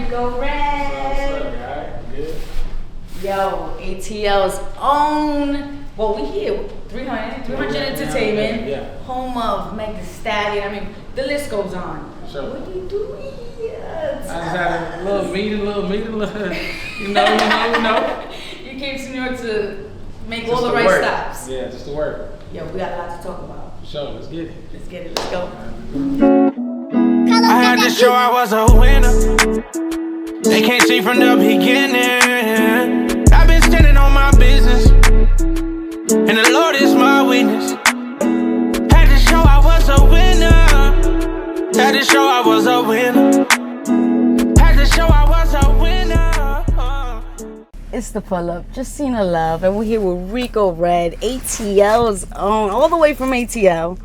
Rico Red. What's up, guy? Good. Yo, ATL's own. Well, we here. 300 Entertainment. Yeah. Home of Meg Thee Stallion. I mean, the list goes on. Sure. What are you doing here? I just had a little meeting, you know. You came to New York to make Just all the to right work. stops. Yeah, just to work. Yo, we got a lot to talk about. Sure, let's get it. Let's get it. Let's go. I had to show I was a winner. They can't see from the beginning. I've been standing on my business, and the Lord is my witness. Had to show I was a winner. Had to show I was a winner. Had to show I was a winner. It's the pull-up, Jacina Love, and we're here with Rico Red, ATL's own, all the way from ATL.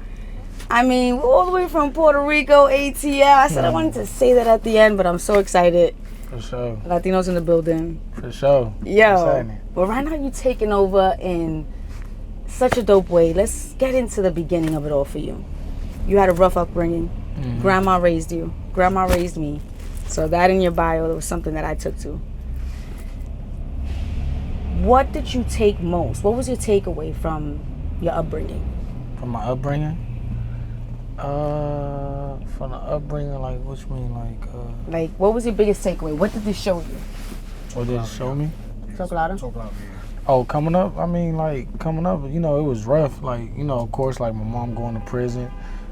I mean, we're all the way from Puerto Rico, ATL. I said I wanted to say that at the end, but I'm so excited. For sure. Latinos in the building. For sure. Yo, well, right now you're taking over in such a dope way. Let's get into the beginning of it all for you. You had a rough upbringing. Mm-hmm. Grandma raised you. Grandma raised me. So that in your bio was something that I took to. What did you take most? What was your takeaway from your upbringing? From my upbringing? From the upbringing, like, what you mean, like, what was your biggest takeaway? What did this show you? What did it show me? Talk louder. Oh, coming up, I mean, like, coming up, you know, it was rough. Like, you know, of course, like, my mom going to prison,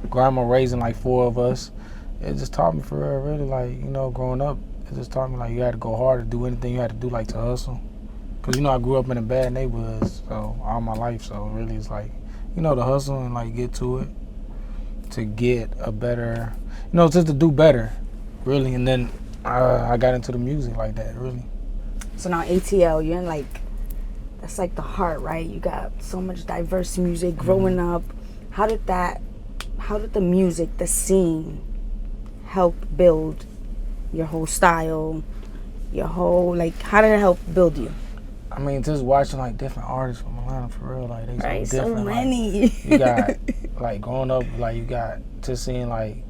grandma raising, like, 4 of us. It just taught me, for real, really, like, you know, growing up, it just taught me, like, you had to go hard to do anything you had to do, like, to hustle. Because, you know, I grew up in a bad neighborhood, so, all my life, so, really, it's like, you know, to hustle and, like, get to it, to get a better, you know, just to do better, really. And then I got into the music like that, really. So now ATL, you're in, like, that's like the heart, right? You got so much diverse music growing up. How did the music, the scene, help build your whole style, your whole, like, how did it help build you? I mean, just watching, like, different artists from Atlanta, for real, like, they right, so different. So many. Like, you got, like, growing up, like, you got just seeing, like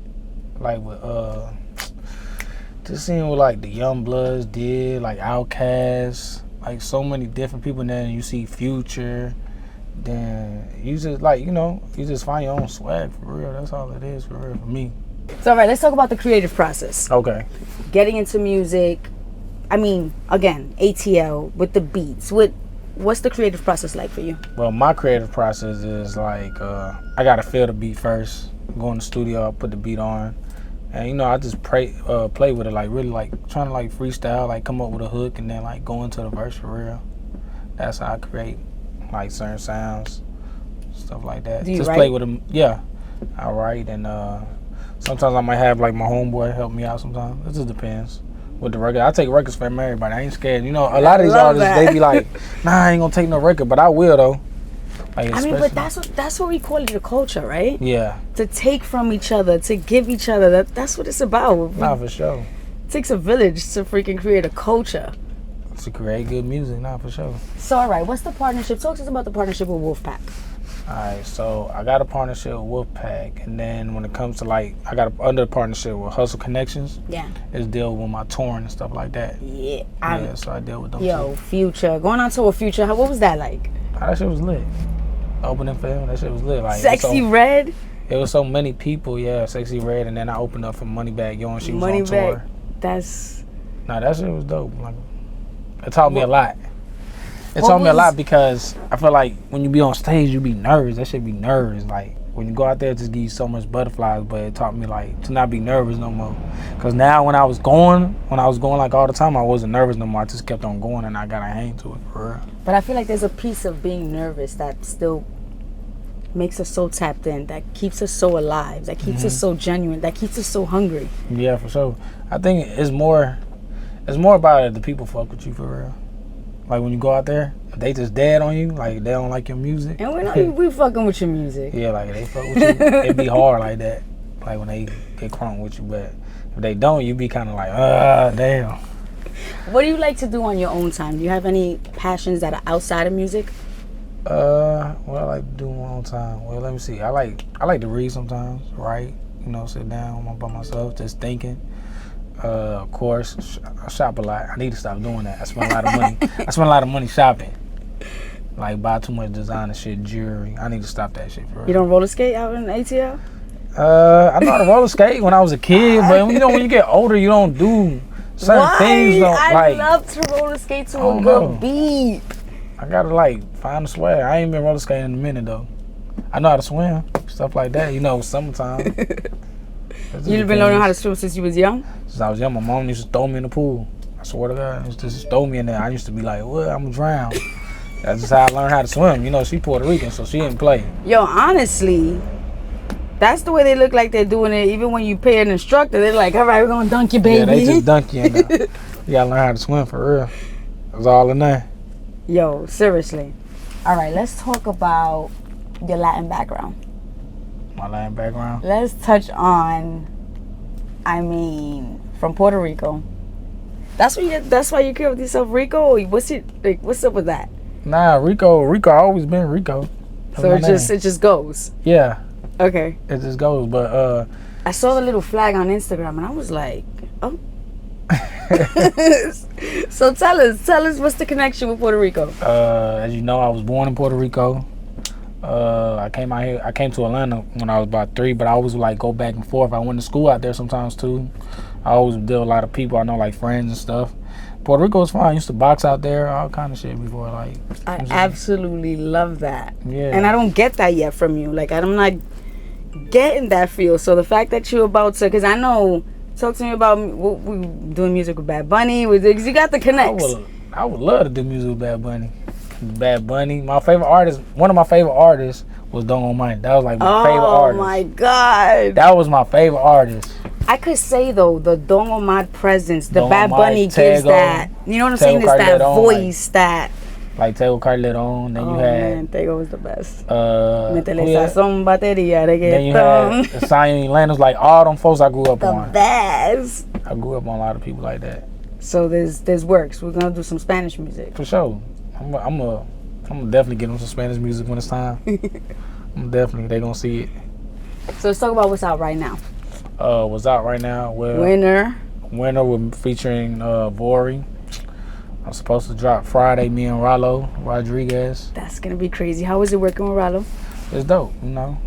with, just seeing what, like, the Young Bloods did, like, Outkast, like, so many different people. And then you see Future, then you just, like, you know, you just find your own swag, for real. That's all it is, for real, for me. So, all right, let's talk about the creative process. Okay. Getting into music. I mean, again, ATL with the beats. What's the creative process like for you? Well, my creative process is like I gotta feel the beat first. Go in the studio, I put the beat on, and you know I just play with it, like really like trying to like freestyle, like come up with a hook and then like go into the verse for real. That's how I create like certain sounds, stuff like that. Do you just write? play with them. Yeah, I write, and sometimes I might have like my homeboy help me out. Sometimes it just depends. With the record, I take records from everybody. I ain't scared. You know, a lot of these artists, they be like, "Nah, I ain't gonna take no record," but I will though. Like, I mean, but that's what we call it, the culture, right? Yeah. To take from each other, to give each other. That's what it's about. Nah, for sure. It takes a village to freaking create a culture. To create good music, nah, for sure. So, all right, what's the partnership? Talk to us about the partnership with Wolfpack. All right, so I got a partnership with Wolfpack, and then when it comes to like, I got under partnership with Hustle Connections. Yeah. It's deal with my touring and stuff like that. Yeah. Yeah, so I deal with them. Yo, too. Future, going on tour with Future. What was that like? That shit was lit. Opening for him, that shit was lit. Like Sexy Redd. It was so many people, yeah. Sexy Redd, and then I opened up for Moneybagg Yo, and she was on tour. That's. Nah, that shit was dope. Like, it taught me a lot. It taught me a lot because I feel like when you be on stage, you be nervous. That shit be nervous. Like, when you go out there, it just give you so much butterflies, but it taught me, like, to not be nervous no more. Because now when I was going, like, all the time, I wasn't nervous no more. I just kept on going, and I got a hang to it, for real. But I feel like there's a piece of being nervous that still makes us so tapped in, that keeps us so alive, that keeps us so genuine, that keeps us so hungry. Yeah, for sure. I think it's more about it, the people fuck with you, for real. Like, when you go out there, if they just dead on you, like, they don't like your music. And we know we fucking with your music. Yeah, like, they fuck with you. It be hard like that, like, when they get crunk with you. But if they don't, you be kind of like, damn. What do you like to do on your own time? Do you have any passions that are outside of music? What I like to do on my own time? Well, let me see. I like to read sometimes, write, you know, sit down by myself, just thinking. Of course, I shop a lot. I need to stop doing that. I spend a lot of money. I spend a lot of money shopping. Like, buy too much designer shit, jewelry. I need to stop that shit for real. You don't roller skate out in ATL? I know how to roller skate when I was a kid, but you know, when you get older, you don't do certain things. I love to roller skate to a good beat. I gotta like find a swag. I ain't been roller skating in a minute though. I know how to swim, stuff like that. You know, summertime. You've been learning how to swim since you was young? Since I was young, my mom used to throw me in the pool. I swear to God, used to just throw me in there. I used to be like, "What? I'm gonna drown." That's just how I learned how to swim. You know, she Puerto Rican, so she didn't play. Yo, honestly, that's the way they look like they're doing it. Even when you pay an instructor, they're like, "All right, we're gonna dunk you, baby." Yeah, they just dunk you in there. You gotta learn how to swim for real. That's all in there. Yo, seriously. All right, let's talk about your Latin background. My Latin background? Let's touch on, from Puerto Rico. That's why you care with yourself, Rico? What's up with that? Nah, Rico always been Rico. That's so it just goes. Yeah. Okay. It just goes, but I saw the little flag on Instagram and I was like, oh. So tell us what's the connection with Puerto Rico? As you know, I was born in Puerto Rico. I came to Atlanta when I was about 3, but I always like go back and forth. I went to school out there sometimes too. I always deal with a lot of people I know, like friends and stuff. Puerto Rico was fun. I used to box out there, all kind of shit before. Like, I absolutely love that. Yeah. And I don't get that yet from you. Like, I'm not getting that feel. So the fact that you're about to, because I know, talk to me about what we doing music with Bad Bunny. Because you got the connects. I would love to do music with Bad Bunny. Bad Bunny. My favorite artist, one of my favorite artists was Don Omar. That was like my favorite artist. Oh my God. That was my favorite artist. I could say though, the Don Omar presence, the Don Bad Omar, Bunny gives that, you know what I'm saying? It's that voice, that. Like Tego Carleton, then you had... man, Tego was the best. Then you had reggaeton. Zion Landers, like all them folks I grew up on. The best. I grew up on a lot of people like that. So there's works. We're gonna do some Spanish music. For sure. I'm gonna definitely get them some Spanish music when it's time. They gonna see it. So let's talk about what's out right now. What's out right now? Well, Winner, we're featuring Vory. I'm supposed to drop Friday, me and Rallo Rodriguez. That's gonna be crazy. How was it working with Rallo? It's dope, you know.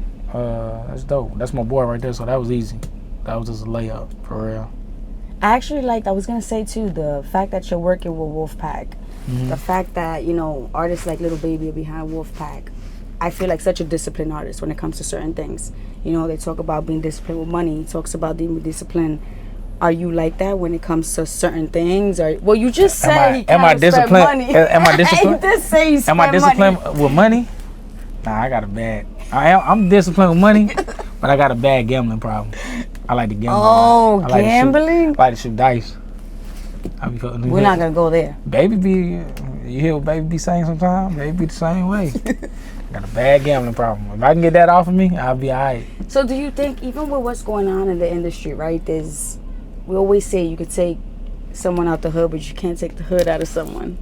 That's dope. That's my boy right there, so that was easy. That was just a layup, for real. I actually liked, I was gonna say too, the fact that you're working with Wolfpack. Mm-hmm. The fact that, you know, artists like Lil Baby are behind Wolfpack. I feel like such a disciplined artist when it comes to certain things. You know, they talk about being disciplined with money. He talks about being disciplined. Are you like that when it comes to certain things? Or well, you just said he can't spend money. Am I disciplined? He did say he spend money. Am I disciplined money. with money? Nah, I got a bad. I'm disciplined with money, but I got a bad gambling problem. I like to gamble. Oh, gambling? I like to shoot dice. We're not gonna go there. Baby be, you hear what Baby be saying sometimes? Baby be the same way. Got a bad gambling problem. If I can get that off of me, I'll be alright. So do you think, even with what's going on in the industry, right? We always say you could take someone out the hood, but you can't take the hood out of someone,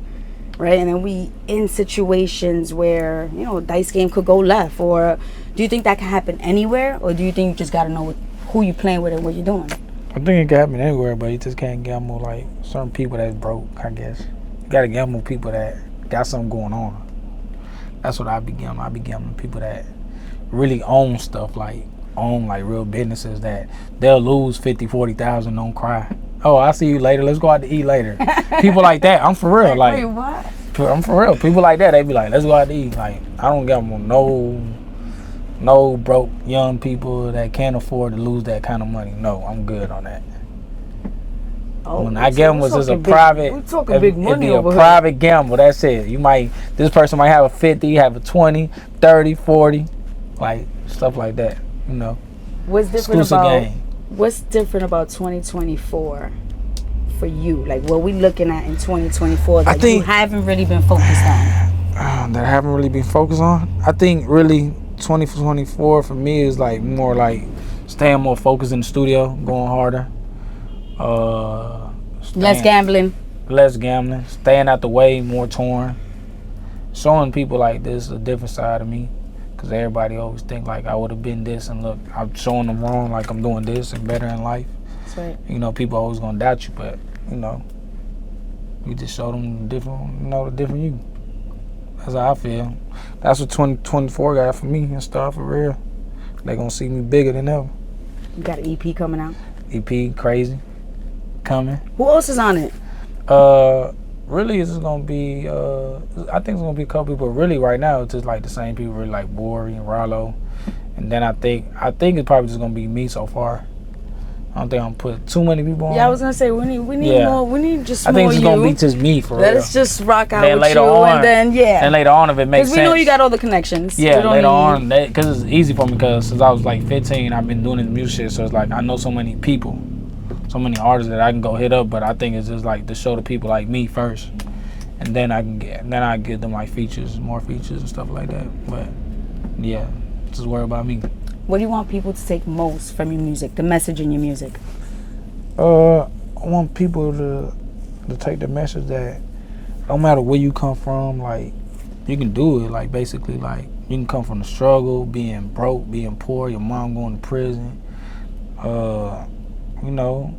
right? And then we in situations where, you know, a dice game could go left. Or do you think that can happen anywhere? Or do you think you just gotta know who you're playing with and what you're doing? I think it can happen anywhere, but you just can't gamble like certain people that's broke, I guess. You gotta gamble with people that got something going on. That's what I be gambling. I be gambling people that really own stuff, like real businesses that they'll lose 50, 40,000, don't cry. Oh, I'll see you later. Let's go out to eat later. People like that, I'm for real. Wait, what? I'm for real. People like that, they be like, let's go out to eat. Like, I don't gamble no broke young people that can't afford to lose that kind of money. No, I'm good on that. Oh, when I gamble, it's just a private. We're talking big money over over here. Private gamble. That's it. This person might have a 50, you have a 20, 30, 40, like stuff like that. You know. What's different about 2024 for you? Like, what we looking at in 2024 that you haven't really been focused on? That I haven't really been focused on. I think really 2024 for me is like more like staying more focused in the studio, going harder. Less gambling, staying out the way, more touring, showing people like this a different side of me, because everybody always think like I would have been this, and look, I'm showing them wrong, like I'm doing this and better in life. That's right. You know, people always gonna doubt you, but you know, you just show them the different you. That's how I feel. That's what 2024 got for me and stuff, for real. They gonna see me bigger than ever. You got an EP coming out? EP, crazy, coming. Who else is on it? Really, it's just gonna be, I think it's gonna be a couple people. Really, right now, it's just like the same people, really like Vory and Rollo. And then I think it's probably just gonna be me so far. I don't think I'm gonna put too many people on. Yeah, I was gonna say we need more. We need just more. I think it's you. gonna be just me for real. Let us just rock out then with later you, on, and then and later on, if it makes sense. Because we know you got all the connections. Yeah, later on, because it's easy for me. Because since I was like 15, I've been doing this music shit. So it's like I know so many people, so many artists that I can go hit up. But I think it's just like to show the people like me first, and then I give them like more features and stuff like that. But yeah, just worry about me. What do you want people to take most from your music? The message in your music. I want people to take the message that no matter where you come from, like you can do it. Like basically, like you can come from the struggle, being broke, being poor, your mom going to prison, you know,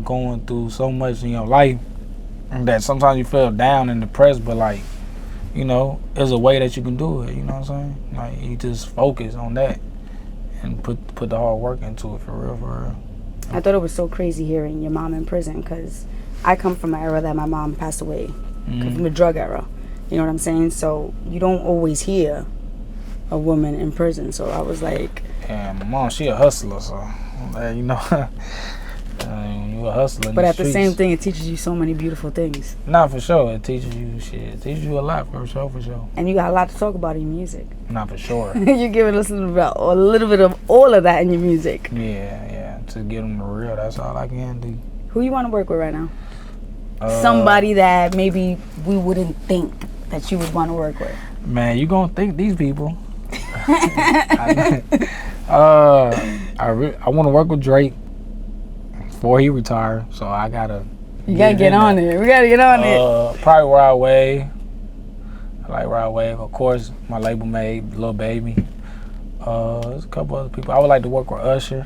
going through so much in your life that sometimes you feel down and depressed. But like, you know, there's a way that you can do it. You know what I'm saying? Like you just focus on that and put the hard work into it for real, for real. I thought it was so crazy hearing your mom in prison because I come from an era that my mom passed away, from the drug era. You know what I'm saying? So you don't always hear a woman in prison. So I was like, yeah, my mom, she a hustler, so you know, you a hustler. But at the same thing, it teaches you so many beautiful things. Not for sure. It teaches you shit. It teaches you a lot, for sure, for sure. And you got a lot to talk about in your music. Not for sure. You're giving us a little bit of all of that in your music. Yeah. To get them the real, that's all I can do. Who you want to work with right now? Somebody that maybe we wouldn't think that you would want to work with. Man, you gonna think these people. I want to work with Drake before he retire, so I gotta. You gotta get on it. We gotta get on it. Probably Rico Red. I like Rico Red, of course. My label mate, Lil Baby. There's a couple other people. I would like to work with Usher.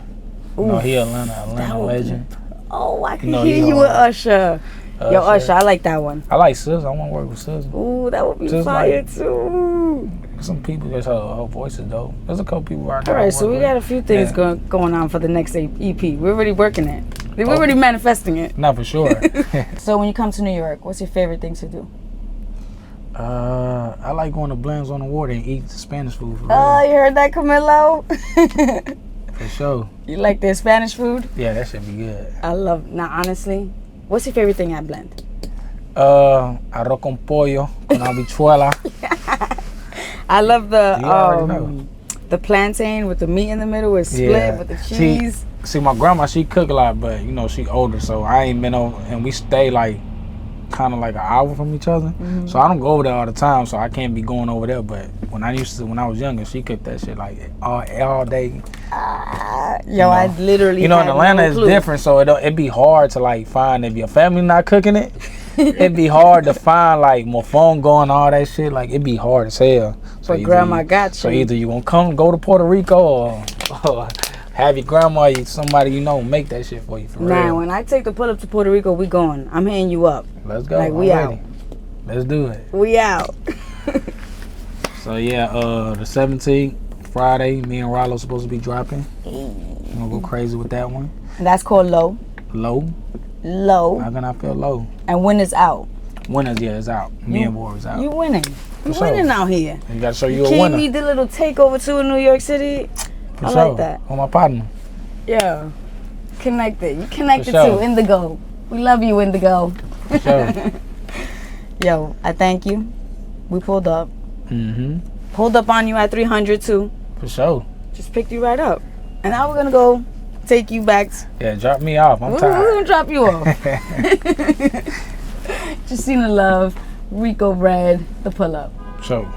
You know, he Atlanta legend. Oh, I can hear you with Usher. Yo, Usher, I like that one. I like SZA. I want to work with SZA. Ooh, that would be fire too. Some people, just her voice is dope. There's a couple people right now. All right, so we got a few things going on for the next EP. We're already working it. We're already manifesting it. Not for sure. So when you come to New York, what's your favorite thing to do? I like going to Blends on the Water and eat the Spanish food. For oh, real. You heard that, Camilo? For sure. You like their Spanish food? Yeah, that should be good. Now honestly, what's your favorite thing at Blend? Arroz con pollo con habichuela. I love the plantain with the meat in the middle with split with the cheese. See, my grandma, she cook a lot, but you know, she older, so I ain't been over, and we stay like kind of like an hour from each other. So I don't go over there all the time, so I can't be going over there. But when I was younger, she cooked that shit like all day. I literally. You know, in Atlanta it's different, so it'd be hard to like find if your family not cooking it. It'd be hard to find like my phone going, all that shit. Like it'd be hard as hell. So but grandma got you. So either you gonna go to Puerto Rico or have your grandma, somebody you know, make that shit for you. For real. When I take the pull up to Puerto Rico, we going. I'm hitting you up. Let's go. Like we out. Let's do it. We out. So yeah, the 17th, Friday, me and Rollo supposed to be dropping. I'm gonna go crazy with that one. And that's called Low. Low. How can I feel low? And when it's out? It's out. Me and Vory's out. You winning. You winning out here. You gotta show you a Can't winner. be the little takeover too in New York City. I like that. On my partner. Yeah. Connected. You connected too. Indigo. We love you, Indigo. For sure. Yo, I thank you. We pulled up. Pulled up on you at 300 too. For sure. Just picked you right up. And now we're gonna go take you back. Yeah, drop me off. I'm tired. We're gonna drop you off. Jacina Love, Rico Red, the pull up. Sure.